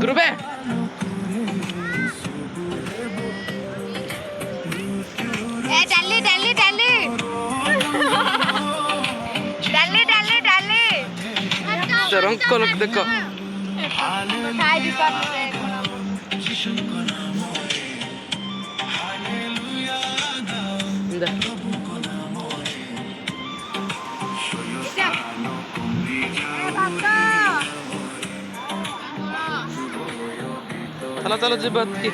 Group है डाली डाली डाली डाली डाली डाली रंग को लोग देखो चलो चलो जी बात की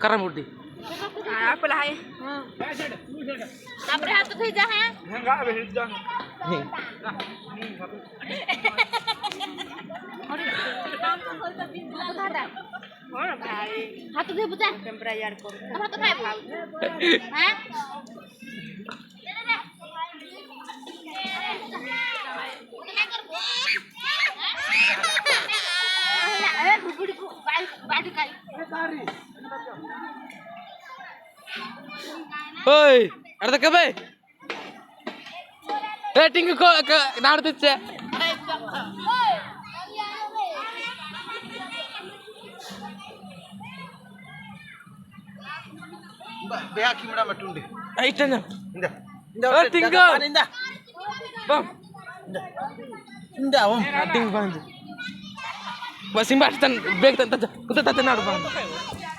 करा मुड्डी apa lah ya? Apa hatu tu jangan? Enggak, habis jangan. Hatu tu bukan? Temperayar kor. Apa tu kayak? Hah? ओए अरे कब है टिंग को नाड़ दिच्छे Beha kimura matunde. इतना Indah. टिंग Indah. बम Indah, Om. टिंग बंद बस इंबास्टन बेग तंता कुत्ता तंता नाड़ बंद